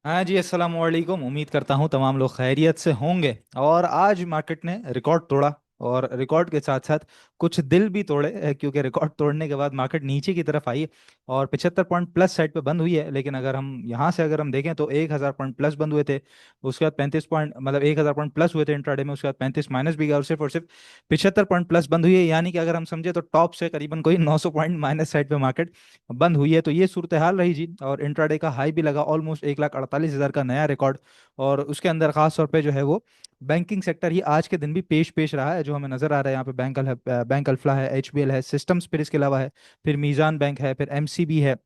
हाँ जी, अस्सलाम वालेकुम। उम्मीद करता हूँ तमाम लोग खैरियत से होंगे। और आज मार्केट ने रिकॉर्ड तोड़ा, और रिकॉर्ड के साथ साथ कुछ दिल भी तोड़े, क्योंकि रिकॉर्ड तोड़ने के बाद मार्केट नीचे की तरफ आई और 75 पॉइंट प्लस साइड पे बंद हुई है। लेकिन अगर हम यहाँ से अगर हम देखें तो 1000 पॉइंट प्लस बंद हुए थे। उसके बाद 35 पॉइंट, मतलब 1000 पॉइंट प्लस हुए थे इंट्राडे में। उसके बाद 35 माइनस भी गया और सिर्फ 75 पॉइंट प्लस बंद हुई है। यानी कि अगर हम समझे तो टॉप से करीबन कोई 900 पॉइंट माइनस साइड पे मार्केट बंद हुई है। तो ये सूरत हाल रही जी। और इंट्राडे का हाई भी लगा ऑलमोस्ट 1,48,000 का नया रिकॉर्ड। और उसके अंदर खास तौर पे जो है वो बैंकिंग सेक्टर ही आज के दिन भी पेश पेश रहा है, जो हमें नजर आ रहा है। यहाँ पे बैंक अल्फा है, एचबीएल है, सिस्टम्स फिर इसके अलावा है, फिर मीज़ान बैंक है, फिर एमसीबी है।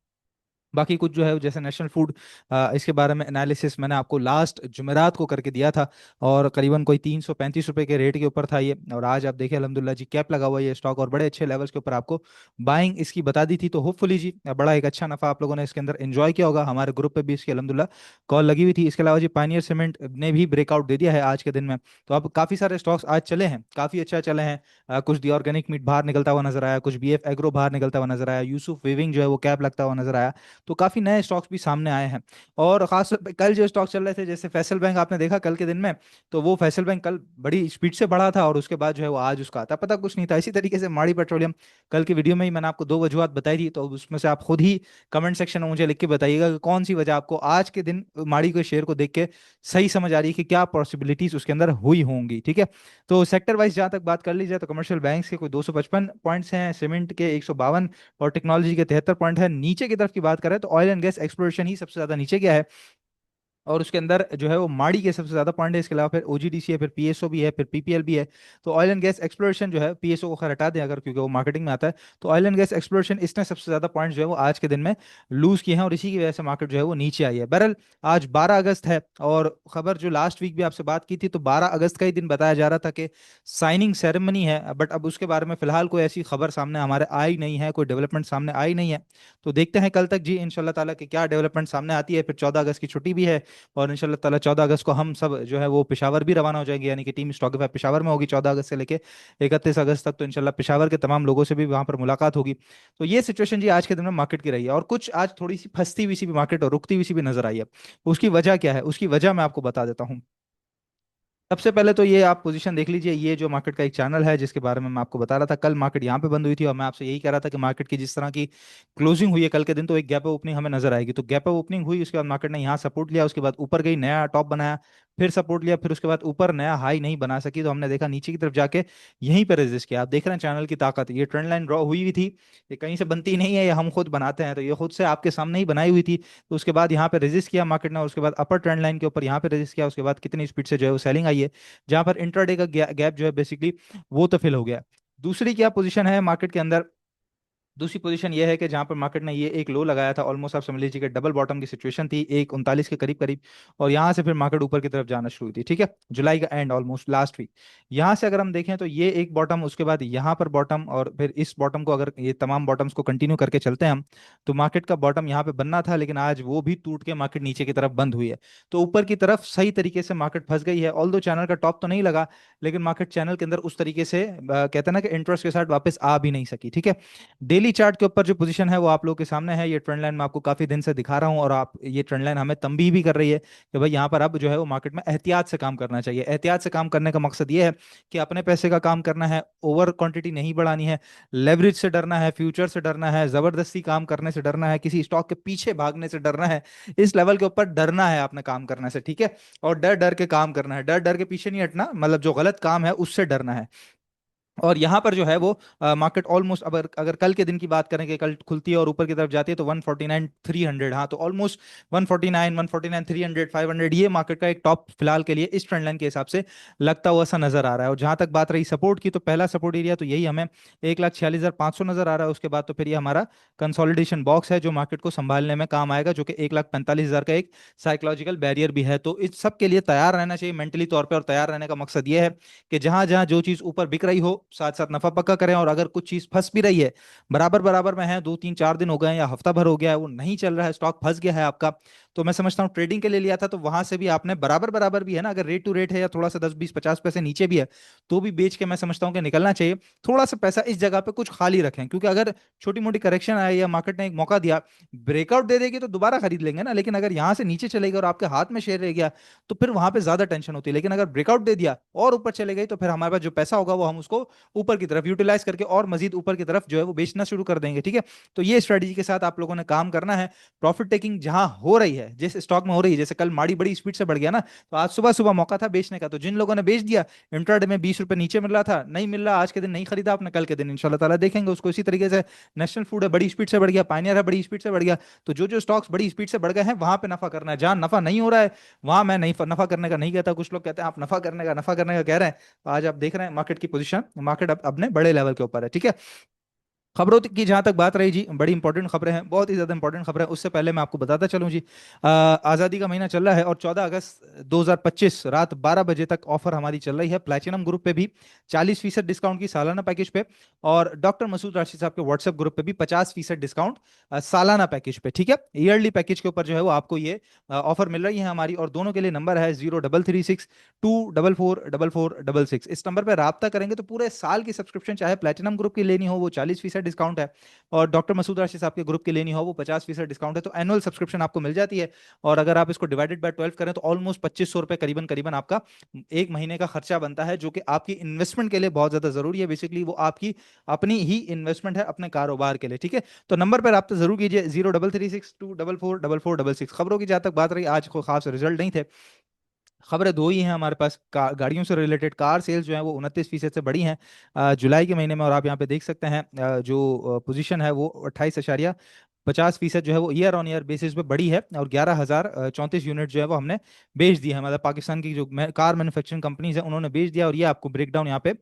बाकी कुछ जो है जैसे नेशनल फूड, इसके बारे में एनालिसिस मैंने आपको लास्ट जुमेरात को करके दिया था। और करीबन कोई 335 रुपए के रेट के ऊपर था ये। और आज आप देखिए अल्हम्दुलिल्लाह जी, कैप लगा हुआ है ये स्टॉक और बड़े अच्छे लेवल्स के ऊपर आपको बाइंग इसकी बता दी थी। तो होपफुली जी बड़ा एक अच्छा नफा आप लोगों ने इसके अंदर एंजॉय किया होगा। हमारे ग्रुप पे भी इसकी अल्हम्दुलिल्लाह कॉल लगी हुई थी। इसके अलावा जी पानियर सीमेंट ने भी ब्रेकआउट दे दिया है आज के दिन में। तो अब काफी सारे स्टॉक्स आज चले हैं, काफी अच्छा चले हैं। कुछ दी ऑर्गेनिक मीट बाहर निकलता हुआ नजर आया, कुछ बीएफ एग्रो बाहर निकलता हुआ नजर आया, यूसुफ वीविंग जो है वो कैप लगता हुआ नजर आया। तो काफी नए स्टॉक्स भी सामने आए हैं। और खास तौर पे कल जो स्टॉक चल रहे थे जैसे फैसल बैंक, आपने देखा कल के दिन में, तो वो फैसल बैंक कल बड़ी स्पीड से बढ़ा था और उसके बाद जो है वो आज उसका आता पता कुछ नहीं था। इसी तरीके से माड़ी पेट्रोलियम, कल की वीडियो में ही मैंने आपको दो वजूहत बताई थी, तो उसमें से आप खुद ही कमेंट सेक्शन में मुझे लिख के बताइएगा कि कौन सी वजह आपको आज के दिन माड़ी के शेयर को देख के सही समझ आ रही है कि क्या पॉसिबिलिटीज उसके अंदर हुई होंगी। ठीक है। तो सेक्टर वाइज जहां तक बात कर ली जाए तो कमर्शियल बैंक्स के कोई 255 पॉइंट्स हैं, सीमेंट के 152 और टेक्नोलॉजी के 73 पॉइंट है। नीचे की तरफ की बात करें तो ऑयल एंड गैस एक्सप्लोरेशन ही सबसे ज्यादा नीचे गया है। और उसके अंदर जो है वो माड़ी के सबसे ज्यादा पॉइंट है। इसके अलावा फिर ओजीडीसी है, फिर पीएसओ भी है, फिर पीपीएल भी है। तो ऑयल एंड गैस एक्सप्लोरेशन जो है, पीएसओ को खैर हटा दें अगर, क्योंकि वो मार्केटिंग में आता है। तो ऑयल एंड गैस एक्सप्लोरेशन इसने सबसे ज्यादा पॉइंट जो है वो आज के दिन में लूज किए हैं, और इसी की वजह से मार्केट जो है वो नीचे आई है। बहरहाल आज 12 अगस्त है, और खबर जो लास्ट वीक भी आपसे बात की थी तो 12 अगस्त का ही दिन बताया जा रहा था कि साइनिंग सेरेमनी है। बट अब उसके बारे में फिलहाल कोई ऐसी खबर सामने हमारे आई नहीं है, कोई डेवलपमेंट सामने आई नहीं है। तो देखते हैं कल तक जी इंशाल्लाह ताला कि क्या डेवलपमेंट सामने आती है। फिर 14 अगस्त की छुट्टी भी है, और इंशाल्लाह ताला 14 अगस्त को हम सब जो है वो पेशावर भी रवाना हो जाएंगे। यानी कि टीम स्टॉक पेशावर में होगी 14 अगस्त से लेके 31 अगस्त तक। तो इंशाल्लाह पेशावर के तमाम लोगों से भी वहां पर मुलाकात होगी। तो ये सिचुएशन जी आज के दिन में मार्केट की रही है। और कुछ आज थोड़ी सी फंसती हुई सी भी मार्केट और रुकती हुई सी भी नजर आई है। उसकी वजह क्या है, उसकी वजह मैं आपको बता देता हूँ। सबसे पहले तो ये आप पोजीशन देख लीजिए, ये जो मार्केट का एक चैनल है जिसके बारे में मैं आपको बता रहा था, कल मार्केट यहाँ पे बंद हुई थी और मैं आपसे यही कह रहा था कि मार्केट की जिस तरह की क्लोजिंग हुई है कल के दिन, तो एक गैप ओपनिंग हमें नजर आएगी। तो गैप ओपनिंग हुई, उसके बाद मार्केट ने यहाँ सपोर्ट लिया, उसके बाद ऊपर गई, नया टॉप बनाया, फिर सपोर्ट लिया, फिर उसके बाद ऊपर नया हाई नहीं बना सकी, तो हमने देखा नीचे की तरफ जाके यहीं पर रेजिस्ट किया। आप देख रहे हैं चैनल की ताकत, ये ट्रेंड लाइन ड्रॉ हुई हुई थी, ये कहीं से बनती नहीं है, ये हम खुद बनाते हैं। तो ये खुद से आपके सामने ही बनाई हुई थी। तो उसके बाद यहाँ पे रेजिस्ट किया मार्केट ने, और उसके बाद अपर ट्रेंड लाइन के ऊपर यहाँ पे रेजिस्ट किया। उसके बाद कितनी स्पीड से जो है वो सेलिंग आई है, जहां पर इंट्राडे का गैप जो है बेसिकली वो तो फिल हो गया। दूसरी क्या पोजीशन है मार्केट के अंदर, दूसरी पोजीशन ये है कि जहां पर मार्केट ने ये एक लो लगाया था, ऑलमोस्ट आप समझ लीजिए कि डबल बॉटम की सिचुएशन थी 1,39 के करीब करीब। और यहां से फिर मार्केट ऊपर की तरफ जाना शुरू हुई थी। ठीक है, जुलाई का एंड ऑलमोस्ट लास्ट वीक। यहां से अगर हम देखें तो ये एक बॉटम, उसके बाद यहाँ पर बॉटम, और फिर इस बॉटम को, अगर ये तमाम बॉटम्स को कंटिन्यू करके चलते हैं हम, तो मार्केट का बॉटम यहाँ पे बनना था, लेकिन आज वो भी टूट के मार्केट नीचे की तरफ बंद हुई है। तो ऊपर की तरफ सही तरीके से मार्केट फंस गई है। ऑल दो चैनल का टॉप तो नहीं लगा, लेकिन मार्केट चैनल के अंदर उस तरीके से कहते हैं ना कि इंटरेस्ट के साथ वापस आ भी नहीं सकी। ठीक है। डेली चार्ट के ऊपर जो पोजीशन है वो आप लोगों के सामने है। ये ट्रेंड लाइन मैं आपको काफी दिन से दिखा रहा हूं, और आप ये ट्रेंड लाइन हमें तंबीह भी कर रही है कि भाई यहाँ पर अब जो है वो मार्केट में एहतियात से काम करना चाहिए। एहतियात से काम करने का मकसद ये है कि अपने पैसे का काम करना है, ओवर क्वांटिटी नहीं बढ़ानी है, लेवरेज से डरना है, फ्यूचर से डरना है, जबरदस्ती काम करने से डरना है, किसी स्टॉक के पीछे भागने से डरना है। इस लेवल के ऊपर डरना है आपने काम करने से। ठीक है। और डर डर के काम करना है, डर डर के पीछे नहीं हटना, मतलब जो गलत काम है उससे डरना है। और यहाँ पर जो है वो मार्केट ऑलमोस्ट, अगर अगर कल के दिन की बात करें कि कल खुलती है और ऊपर की तरफ जाती है तो 149 300, हाँ, तो ऑलमोस्ट 149 300 500 ये मार्केट का एक टॉप फिलहाल के लिए इस ट्रेंड लाइन के हिसाब से लगता हुआ सा नजर आ रहा है। और जहां तक बात रही सपोर्ट की, तो पहला सपोर्ट एरिया तो यही हमें 1,46,500 नजर आ रहा है। उसके बाद तो फिर ये हमारा कंसोलिडेशन बॉक्स है जो मार्केट को संभालने में काम आएगा, जो कि 1,45,000 का एक साइकोलॉजिकल बैरियर भी है। तो इस सब के लिए तैयार रहना चाहिए मेंटली तौर पर, और तैयार रहने का मकसद ये है कि जहां जहां जो चीज ऊपर बिक रही हो साथ साथ नफा पक्का करें, और अगर कुछ चीज फंस भी रही है, बराबर बराबर में है, 2 3 4 दिन हो गए हैं या हफ्ता भर हो गया है, वो नहीं चल रहा है, स्टॉक फंस गया है आपका, तो मैं समझता हूँ ट्रेडिंग के लिए लिया था, तो वहां से भी आपने बराबर बराबर भी है ना, अगर रेट टू रेट है या थोड़ा सा 10 20 50 पैसे नीचे भी है तो भी बेच के मैं समझता हूँ कि निकलना चाहिए। थोड़ा सा पैसा इस जगह पे कुछ खाली रखें, क्योंकि अगर छोटी मोटी करेक्शन आए या मार्केट ने एक मौका दिया, ब्रेकआउट दे देगी तो दोबारा खरीद लेंगे ना, लेकिन अगर यहाँ से नीचे चलेगा और आपके हाथ में शेयर रह गया तो फिर वहां पे ज्यादा टेंशन होती है। लेकिन अगर ब्रेकआउट दे दिया और ऊपर चले गई तो फिर हमारे पास जो पैसा होगा वो हम उसको ऊपर की तरफ यूटिलाइज करके और मजीद ऊपर की तरफ जो है वो बेचना शुरू कर देंगे। ठीक है, तो ये स्ट्रेटजी के साथ आप लोगों ने काम करना है। प्रॉफिट टेकिंग जहां हो रही है, जिस स्टॉक में हो रही है, जैसे कल माड़ी बड़ी स्पीड से बढ़ गया ना, तो आज सुबह सुबह मौका था बेचने का, तो जिन लोगों ने बेच दिया, इंट्राडे में 20 रुपए नीचे मिल रहा था, नहीं मिल रहा आज के दिन, नहीं खरीदा आपने, कल के दिन इंशाल्लाह ताला देखेंगे उसको। इसी तरीके से नेशनल फूड है बड़ी स्पीड से बढ़ गया, पाइनियर है बड़ी स्पीड से बढ़ गया, तो जो जो स्टॉक्स बड़ी स्पीड से बढ़ गए हैं वहां पे नफा करना है। जहां नफा नहीं हो रहा है वहां मैं नहीं नफा करने का नहीं कहता। कुछ लोग कहते हैं आप नफा करने का कह रहे हैं, तो आज आप देख रहे हैं मार्केट की पोजीशन, मार्केट अब अपने बड़े लेवल के ऊपर है। ठीक है, खबरों की जहां तक बात रही जी, बड़ी इंपॉर्टेंट खबरें हैं, बहुत ही ज्यादा इंपॉर्टेंट खबरें। उससे पहले मैं आपको बताता चलूं जी, आज़ादी का महीना चल रहा है और 14 अगस्त 2025 रात 12 बजे तक ऑफर हमारी चल रही है प्लैटिनम ग्रुप पे भी 40% डिस्काउंट की सालाना पैकेज पे, और डॉक्टर मसूद राशि साहब के व्हाट्सएप ग्रुप पे भी 50% डिस्काउंट सालाना पैकेज पे। ठीक है, ईयरली पैकेज के ऊपर जो है वो आपको ये ऑफर मिल रही है हमारी, और दोनों के लिए नंबर है 0336 244 4466। इस नंबर पर रब्ता करेंगे तो पूरे साल की सब्सक्रिप्शन, चाहे प्लैटिनम ग्रुप की लेनी हो वो 40% डिस्काउंट है, और डॉक्टर मसूद राशि साहब के ग्रुप की लेनी हो वो 50% डिस्काउंट है, तो एनुअल सब्सक्रिप्शन आपको मिल जाती है। और अगर आप इसको डिवाइडेड बाय 12 करें तो ऑलमोस्ट 2500 रुपए करीबन करीबन आपका एक महीने का खर्चा बनता है, जो कि आपकी इन्वेस्टमेंट के लिए बहुत ज्यादा जरूरी है। बेसिकली वो आपकी अपनी ही इन्वेस्टमेंट है अपने कारोबार के लिए। ठीक है, तो नंबर पर आप जरूर कीजिए 0336 244 4466। खबरों की जहां तक बात रही, आज कोई खास रिजल्ट नहीं थे, खबरें दो ही हैं हमारे पास। गाड़ियों से रिलेटेड कार सेल्स जो है वो 29% से बढ़ी हैं जुलाई के महीने में, और आप यहाँ पे देख सकते हैं जो पोजीशन है वो 28.50% जो है वो ईयर ऑन ईयर बेसिस पे बढ़ी है, और 11,034 यूनिट जो है वो हमने बेच दी है। मतलब पाकिस्तान की जो कार मैन्युफैक्चरिंग कंपनीज है उन्होंने बेच दिया, और ये आपको ब्रेकडाउन यहाँ पे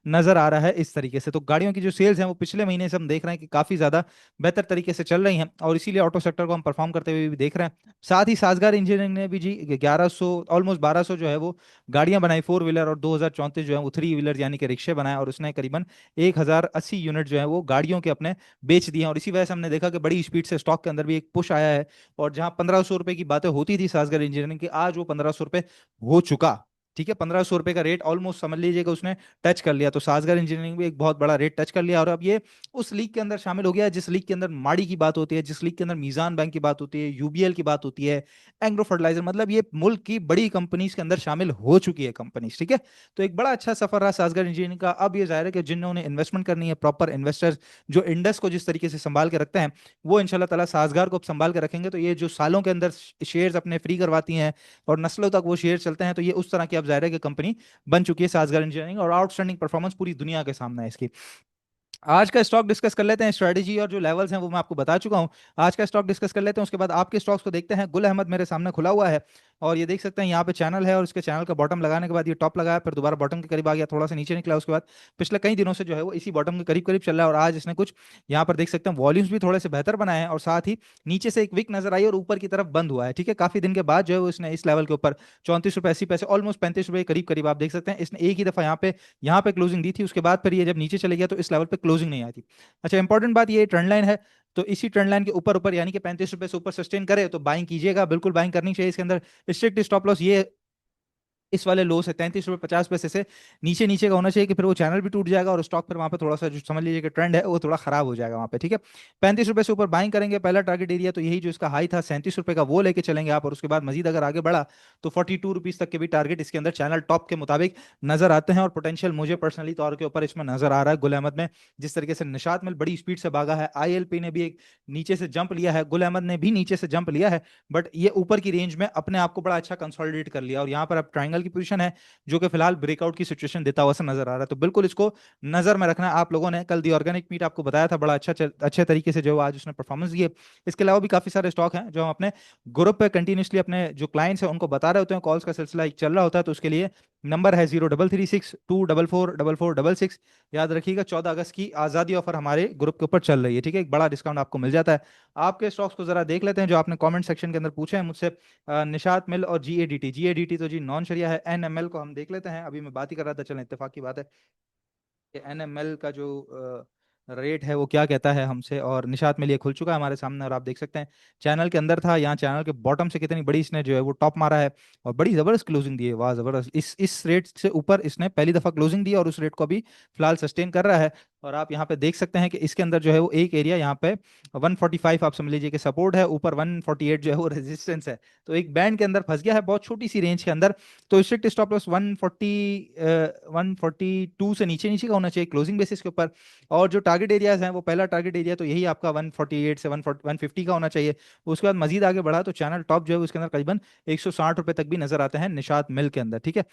नजर आ रहा है इस तरीके से। तो गाड़ियों की जो सेल्स हैं वो पिछले महीने से हम देख रहे हैं कि काफी ज्यादा बेहतर तरीके से चल रही हैं, और इसीलिए ऑटो सेक्टर को हम परफॉर्म करते हुए भी देख रहे हैं। साथ ही साजगार इंजीनियरिंग ने भी जी 1100 ऑलमोस्ट 1200 जो है वो गाड़ियां बनाई फोर व्हीलर, और 2034 जो है वो थ्री व्हीलर यानी कि रिक्शे बनाए, और उसने करीबन 1080 यूनिट जो है वो गाड़ियों के अपने बेच दिए हैं। और इसी वजह से हमने देखा कि बड़ी स्पीड से स्टॉक के अंदर भी एक पुश आया है, और जहां 1500 रुपए की बातें होती थी साजगर इंजीनियरिंग की, आज वो 1500 रुपए हो चुका। ठीक है, 1500 रुपए का रेट ऑलमोस्ट समझ लीजिएगा उसने टच कर लिया, तो साजगर इंजीनियरिंग भी एक बहुत बड़ा रेट टच कर लिया, और अब ये उस लीग के अंदर शामिल हो गया है जिस लीग के अंदर माड़ी की बात होती है, जिस लीग के अंदर मीजान बैंक की बात होती है, यूबीएल की बात होती है, एंग्रो फर्टिलाइजर, मतलब ये मुल्क की बड़ी कंपनीज के अंदर शामिल हो चुकी है कंपनीज। ठीक है, तो एक बड़ा अच्छा सफर रहा साजगर इंजीनियरिंग का। अब ये जाहिर है कि जिन्होंने इन्वेस्टमेंट करनी है, प्रॉपर इन्वेस्टर्स जो इंडस को जिस तरीके से संभाल के रखते हैं, वो इंशाल्लाह ताला साजगार को अब संभाल के रखेंगे, तो ये जो सालों के अंदर शेयर्स अपने फ्री करवाती हैं और नस्लों तक वो शेयर चलते हैं, तो ये उस तरह की अब जाहिर है कि कंपनी बन चुकी है साजगर इंजीनियरिंग, और आउटस्टैंडिंग परफॉर्मेंस पूरी दुनिया के सामने है इसकी। आज का स्टॉक डिस्कस कर लेते हैं, स्ट्रेटेजी और जो लेवल्स हैं वो मैं आपको बता चुका हूं। आज का स्टॉक डिस्कस कर लेते हैं, उसके बाद आपके स्टॉक्स को देखते हैं। गुल अहमद मेरे सामने खुला हुआ है, और ये देख सकते हैं यहाँ पे चैनल है, और इसके चैनल का बॉटम लगाने के बाद ये टॉप लगाया, फिर दोबारा बॉटम के करीब आ गया, थोड़ा सा नीचे निकला, उसके बाद पिछले कई दिनों से जो है वो इसी बॉटम के करीब करीब चल रहा है, और आज इसने कुछ यहाँ पर देख सकते हैं वॉल्यूम्स भी थोड़े से बेहतर बनाए हैं, और साथ ही नीचे से एक विक नजर आई और ऊपर की तरफ बंद हुआ है। ठीक है, काफी दिन के बाद जो है वो इसने इस लेवल के ऊपर 34 रुपए 80 पैसे ऑलमोस्ट 35 रुपए के करीब करीब आप देख सकते हैं, इसने एक ही दफा यहाँ पे क्लोजिंग दी थी, उसके बाद फिर ये जब नीचे चले गया तो इस लेवल पे क्लोजिंग नहीं आई थी। अच्छा, इंपॉर्टेंट बात ये ट्रेंड लाइन है, तो इसी ट्रेंड लाइन के ऊपर ऊपर यानी कि 35 रुपए से ऊपर सस्टेन करे तो बाइंग कीजिएगा, बिल्कुल बाइंग करनी चाहिए। इसके अंदर स्ट्रिक्ट स्टॉप लॉस ये इस वाले लो से 33 रुपए 50 पैसे से नीचे नीचे का होना चाहिए, कि फिर वो चैनल भी टूट जाएगा और स्टॉक फिर वहां पे थोड़ा सा जो समझ लीजिए कि ट्रेंड है वो थोड़ा खराब हो जाएगा वहां पे। ठीक है, 35 रुपए से ऊपर बाइंग करेंगे, पहला टारगेट एरिया तो यही जो इसका हाई था 37 रुपए का वो लेके चलेंगे आप, और उसके बाद मजीद अगर आगे बढ़ा तो 42 रुपीज तक के भी टारगेट इसके अंदर चैनल टॉप के मुताबिक नजर आते हैं, और पोटेंशियल मुझे पर्सनली तौर के ऊपर इसमें नजर आ रहा है। गुल अहमद में जिस तरीके से निशात मिल बड़ी स्पीड से भागा है, आईएलपी ने भी एक नीचे से जंप लिया है, गुल अहमद ने भी नीचे से जंप लिया है, बट ये ऊपर की रेंज में अपने आप को बड़ा अच्छा कंसोलिडेट कर लिया, और यहाँ पर अब ट्राइंगल की पोजीशन है जो कि फिलहाल ब्रेकआउट की सिचुएशन देता हुआ सा नजर आ रहा है, तो बिल्कुल इसको नजर में रखना है आप लोगों ने। कल दी ऑर्गेनिक मीट आपको बताया था बड़ा अच्छे तरीके से जो आज उसने परफॉर्मेंस दी है। इसके अलावा भी काफी सारे स्टॉक हैं जो हम अपने ग्रुप पे कंटिन्यूसली अपने जो क्लाइंट्स हैं उनको बता रहे होते हैं, कॉल्स का सिलसिला एक चल रहा होता है, तो उसके लिए नंबर है 0336 244 4466। याद रखिएगा 14 अगस्त की आज़ादी ऑफर हमारे ग्रुप के ऊपर चल रही है। ठीक है, एक बड़ा डिस्काउंट आपको मिल जाता है। आपके स्टॉक्स को जरा देख लेते हैं जो आपने कमेंट सेक्शन के अंदर पूछे हैं मुझसे, निशात मिल और जीएडीटी तो जी नॉन शरिया है। एनएमएल को हम देख लेते हैं, अभी मैं बात ही कर रहा था, चलें इत्तेफाक की बात है कि एनएमएल का जो रेट है वो क्या कहता है हमसे। और निशात में लिए खुल चुका है हमारे सामने, और आप देख सकते हैं चैनल के अंदर था, यहाँ चैनल के बॉटम से कितनी बड़ी इसने जो है वो टॉप मारा है, और बड़ी जबरदस्त क्लोजिंग दी है, वाह जबरदस्त। इस रेट से ऊपर इसने पहली दफा क्लोजिंग दी है, और उस रेट को अभी फिलहाल सस्टेन कर रहा है। और आप यहाँ पे देख सकते हैं कि इसके अंदर जो है वो एक एरिया यहाँ पे 145 आप समझ लीजिए कि सपोर्ट है, ऊपर 148 जो है वो रेजिस्टेंस है। तो एक बैंड के अंदर फंस गया है बहुत छोटी सी रेंज के अंदर। तो स्ट्रिक्ट स्टॉप लॉस 142 से नीचे नीचे का होना चाहिए क्लोजिंग बेसिस के ऊपर। और जो टारगेट एरियाज हैं वो पहला टारगेट एरिया तो यही आपका 148 से 150 का होना चाहिए। उसके बाद मजीद आगे बढ़ा तो चैनल टॉप जो है उसके अंदर करीबन 160 रुपए तक भी नजर आते हैं निशात मिल के अंदर, ठीक है।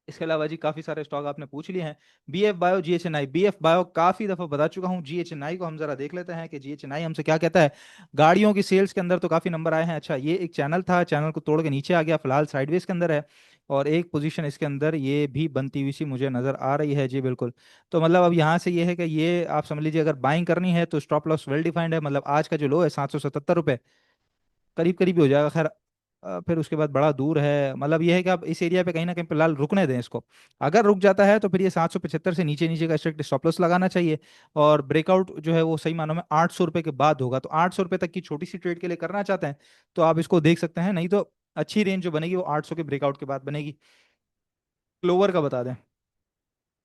इसके अलावा जी काफी सारे स्टॉक आपने पूछ लिए हैं। BF bio, GHNI. BF bio काफी दफा बता चुका हूँ, जीएचएनआई को हम जरा देख लेते हैं कि जीएचएनआई हमसे क्या कहता है। गाड़ियों की सेल्स के अंदर तो काफी नंबर आए हैं। अच्छा, ये एक चैनल था, चैनल को तोड़ के नीचे आ गया, फिलहाल साइडवेज के अंदर है। और एक पोजीशन इसके अंदर ये भी बनती हुई सी मुझे नजर आ रही है जी, बिल्कुल। तो मतलब अब यहाँ से ये है कि ये आप समझ लीजिए अगर बाइंग करनी है तो स्टॉप लॉस वेल डिफाइंड है, मतलब आज का जो लो है 777 रुपये करीब करीब ही हो जाएगा। खैर फिर उसके बाद बड़ा दूर है, मतलब ये है कि आप इस एरिया पे कहीं ना कहीं फिलहाल रुकने दें इसको। अगर रुक जाता है तो फिर ये 775 से नीचे नीचे का स्ट्रिक्ट स्टॉप लॉस लगाना चाहिए। और ब्रेकआउट जो है वो सही मानों में 800 रुपये के बाद होगा। तो 800 रुपये तक की छोटी सी ट्रेड के लिए करना चाहते हैं तो आप इसको देख सकते हैं, नहीं तो अच्छी रेंज जो बनेगी वो 800 के ब्रेकआउट के बाद बनेगी। क्लोवर का बता दें।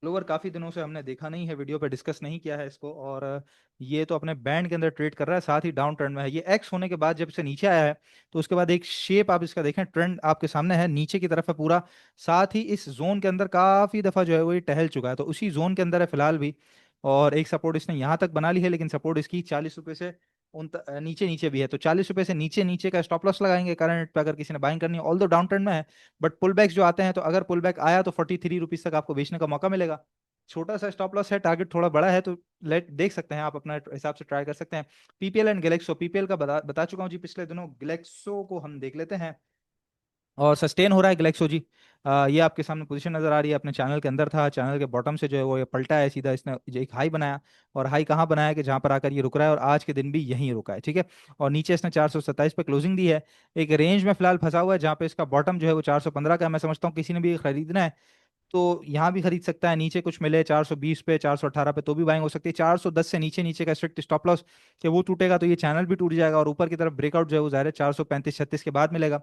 लोअर काफी दिनों से हमने देखा नहीं है, वीडियो पे डिस्कस नहीं किया है इसको। और ये तो अपने बैंड के अंदर ट्रेड कर रहा है, साथ ही डाउन ट्रेंड में है। ये एक्स होने के बाद जब से नीचे आया है तो उसके बाद एक शेप आप इसका देखें, ट्रेंड आपके सामने है, नीचे की तरफ है पूरा। साथ ही इस जोन के अंदर काफी दफा जो है वो ये टहल चुका है, तो उसी जोन के अंदर है फिलहाल भी। और एक सपोर्ट इसने यहाँ तक बना ली है, लेकिन सपोर्ट इसकी 40 रुपए से नीचे नीचे भी है। तो 40 रुपए से नीचे नीचे का स्टॉप लॉस लगाएंगे करंट पे अगर किसी ने बाइंग करनी है, ऑल दो डाउन ट्रेंड में है। बट पुल बैक्स जो आते हैं, तो अगर पुल बैक आया तो 43 रुपीज तक आपको बेचने का मौका मिलेगा। छोटा सा स्टॉप लॉस है, टारगेट थोड़ा बड़ा है, तो लेट देख सकते हैं आप, अपना हिसाब से ट्राई कर सकते हैं। PPL and Glaxo. पीपीएल का बता चुका हूँ जी पिछले दिनों, गैलेक्सो को हम देख लेते हैं। और सस्टेन हो रहा है गैलेक्सो जी। ये आपके सामने पोजीशन नजर आ रही है, अपने चैनल के अंदर था, चैनल के बॉटम से जो है वो ये पलटा है सीधा, इसने जो एक हाई बनाया। और हाई कहाँ बनाया कि जहां पर आकर ये रुक रहा है, और आज के दिन भी यहीं रुका है, ठीक है। और नीचे इसने 427 पे क्लोजिंग दी है। एक रेंज में फिलहाल फंसा हुआ है जहाँ पे इसका बॉटम जो है वो 415 का है। मैं समझता हूँ किसी ने भी खरीदना है तो यहाँ भी खरीद सकता है, नीचे कुछ मिले 420 पे, 418 पे, तो भी बाइंग हो सकती है। 410 से नीचे नीचे का स्ट्रिक्ट स्टॉप लॉस कि वो टूटेगा तो ये चैनल भी टूट जाएगा, और ऊपर की तरफ ब्रेकआउट जो है वो ज़ाहिर है 435-36 के बाद मिलेगा।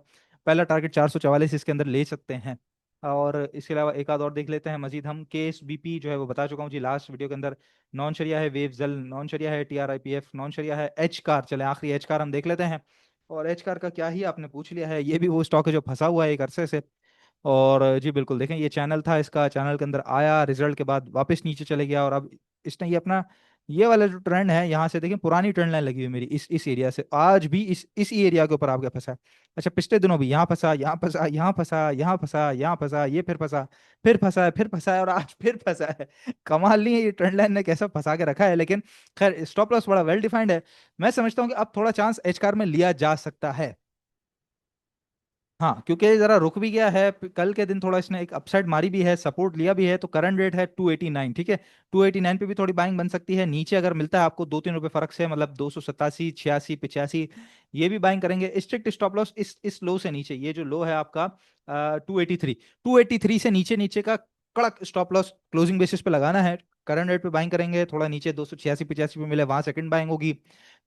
पहला टारगेट 444 इसके अंदर ले सकते हैं। और इसके अलावा एक आध और देख लेते हैं मजीद हम। केस बीपी जो है वो बता चुका हूँ जी लास्ट वीडियो के अंदर। नॉन शरिया है वेव जल, नॉन शरिया है टीआरआईपीएफ, नॉन शरिया है एच कार। चले आखिरी एच कार हम देख लेते हैं। और एच कार का क्या ही आपने पूछ लिया है, ये भी वो स्टॉक है जो फंसा हुआ है एक अरसे से। और जी बिल्कुल देखें, ये चैनल था इसका, चैनल के अंदर आया, रिजल्ट के बाद वापस नीचे चले गया, और अब इसने ये अपना ये वाला जो ट्रेंड है यहाँ से देखें, पुरानी ट्रेंड लाइन लगी हुई है मेरी इस एरिया से, आज भी इस एरिया के ऊपर आपके फंसा है। अच्छा, पिछले दिनों भी यहाँ फंसा, यहाँ फंसा, यहाँ फंसा, यहाँ फंसा, यहाँ फंसा, ये फिर फंसा, फिर फंसा है, फिर फंसा है, और आज फिर फंसा है। कमाल नहीं है ये ट्रेंड लाइन ने कैसा फंसा के रखा है। लेकिन खैर स्टॉप लॉस बड़ा वेल डिफाइंड है। मैं समझता हूँ कि अब थोड़ा चांस एच कार में लिया जा सकता है। हाँ, क्योंकि ये जरा रुक भी गया है, कल के दिन थोड़ा इसने एक अपसाइड मारी भी है, सपोर्ट लिया भी है। तो करंट रेट है 289, ठीक है। 289 पे भी थोड़ी बाइंग बन सकती है, नीचे अगर मिलता है आपको 2-3 रुपए फर्क से, मतलब 287, 86, 85, ये भी बाइंग करेंगे। स्ट्रिक्ट स्टॉप लॉस इस लो से नीचे, ये जो लो है आपका 283 से नीचे नीचे का कड़क स्टॉप लॉस क्लोजिंग बेसिस पे लगाना है। करंट रेट पे बाइंग करेंगे, थोड़ा नीचे 286-85 पे मिले वहां सेकंड बाइंग होगी।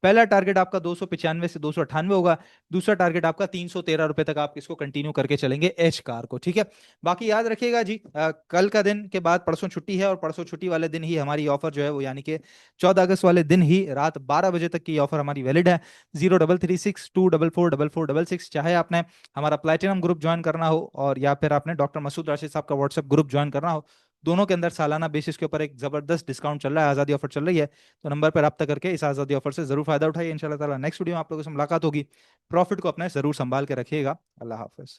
पहला टारगेट आपका 295 से 298 होगा। दूसरा टारगेट आपका 313 रुपए तक आप इसको कंटिन्यू करके चलेंगे एच कार को, ठीक है। बाकी याद रखिएगा जी, कल का दिन के बाद परसों छुट्टी है, और परसों छुट्टी वाले दिन ही हमारी ऑफर जो है वो, यानी कि 14 अगस्त वाले दिन ही रात 12 बजे तक की ऑफर हमारी वैलिड है। 0336244466, चाहे आपने हमारा प्लेटिनम ग्रुप ज्वाइन करना हो, और या फिर आपने डॉक्टर मसूद राशिद साहब का व्हाट्सएप ग्रुप ज्वाइन करना हो, दोनों के अंदर सालाना बेसिस के ऊपर एक जबरदस्त डिस्काउंट चल रहा है, आज़ादी ऑफर चल रही है। तो नंबर पर रब्ता करके इस आज़ादी ऑफर से जरूर फायदा उठाइए। इंशाल्लाह ताला नेक्स्ट वीडियो में आप लोगों से मुलाकात होगी। प्रॉफिट को अपने जरूर संभाल के रखिएगा। अल्लाह हाफिज।